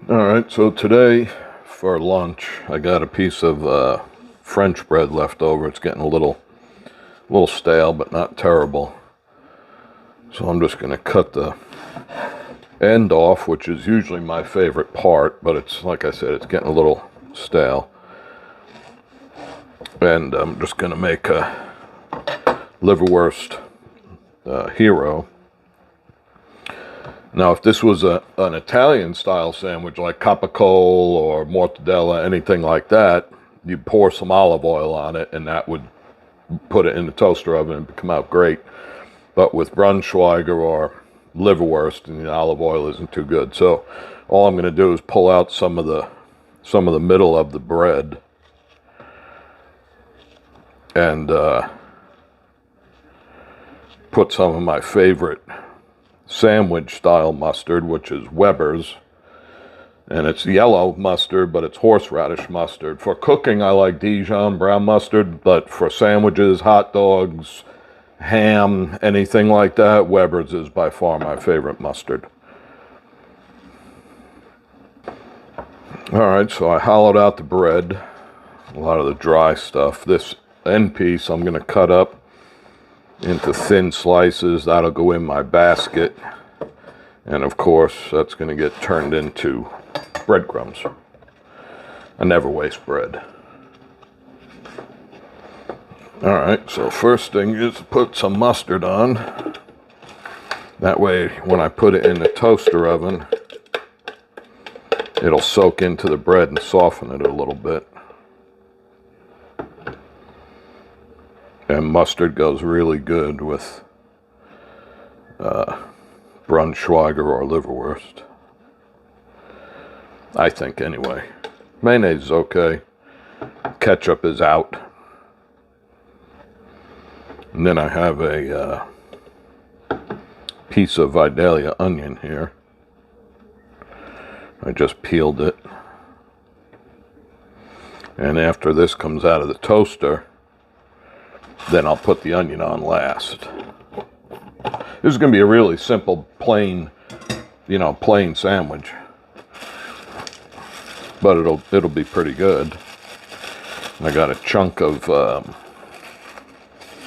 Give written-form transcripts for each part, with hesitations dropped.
Alright, so today for lunch I got a piece of French bread left over. It's getting a little stale, but not terrible. So I'm just going to cut the end off, which is usually my favorite part, but it's, like I said, it's getting a little stale. And I'm just going to make a liverwurst hero. Now, if this was an Italian-style sandwich like capicola or mortadella, anything like that, you'd pour some olive oil on it, and that would put it in the toaster oven and come out great. But with Braunschweiger or liverwurst, and the olive oil isn't too good. So all I'm going to do is pull out some of the middle of the bread and put some of my favorite sandwich style mustard, which is Weber's, and it's yellow mustard, but it's horseradish mustard. For cooking, I like Dijon brown mustard, but for sandwiches, hot dogs, ham, anything like that, Weber's is by far my favorite mustard. Alright, so I hollowed out the bread, a lot of the dry stuff. This end piece I'm going to cut up into thin slices. That'll go in my basket, and of course that's going to get turned into breadcrumbs. I never waste bread. Alright, so first thing is to put some mustard on. That way when I put it in the toaster oven, it'll soak into the bread and soften it a little bit. And mustard goes really good with Braunschweiger or liverwurst, I think, anyway. Mayonnaise is okay. Ketchup is out. And then I have a piece of Vidalia onion here. I just peeled it. And after this comes out of the toaster, then I'll put the onion on last. This is going to be a really simple, plain sandwich. But it'll be pretty good. I got a chunk of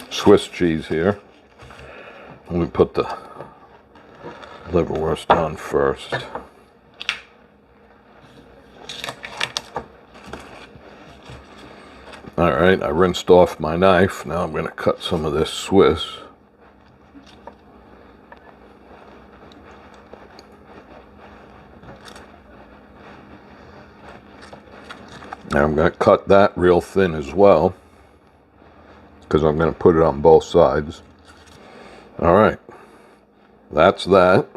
Swiss cheese here. Let me put the liverwurst on first. Alright, I rinsed off my knife. Now I'm going to cut some of this Swiss. Now I'm going to cut that real thin as well, because I'm going to put it on both sides. Alright, that's that.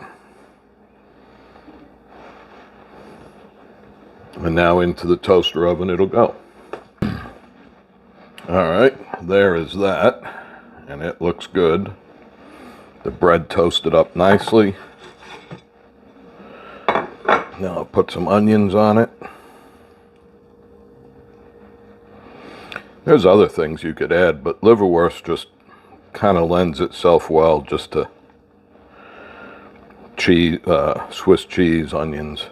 And now into the toaster oven it'll go. Alright, there is that, and it looks good. The bread toasted up nicely. Now I'll put some onions on it. There's other things you could add, but liverwurst just kind of lends itself well just to cheese, Swiss cheese, onions.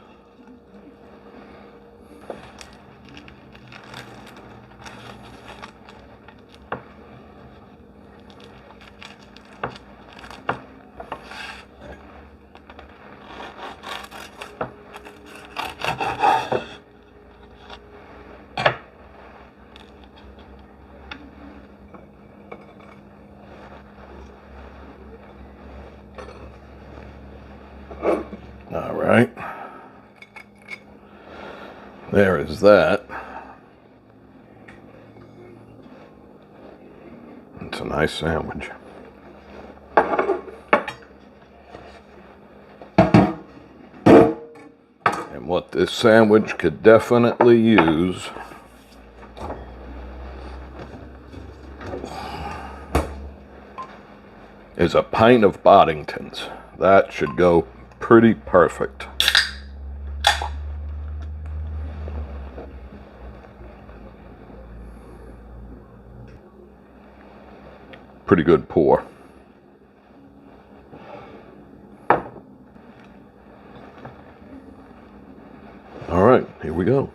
Alright, there is that. It's a nice sandwich. And what this sandwich could definitely use is a pint of Boddingtons. That should go pretty perfect. Pretty good pour. Here we go.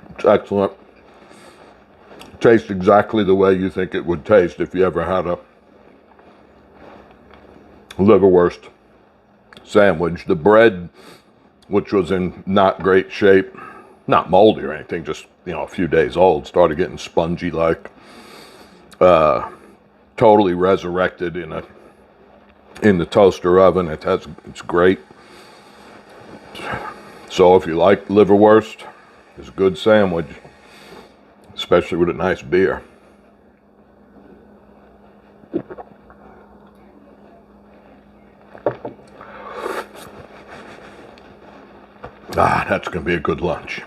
It's excellent. Tastes exactly the way you think it would taste if you ever had a liverwurst sandwich. The bread, which was in not great shape, not moldy or anything, just, you know, a few days old, started getting spongy like. Totally resurrected in the toaster oven. It's great. So if you like liverwurst, it's a good sandwich, especially with a nice beer. That's going to be a good lunch.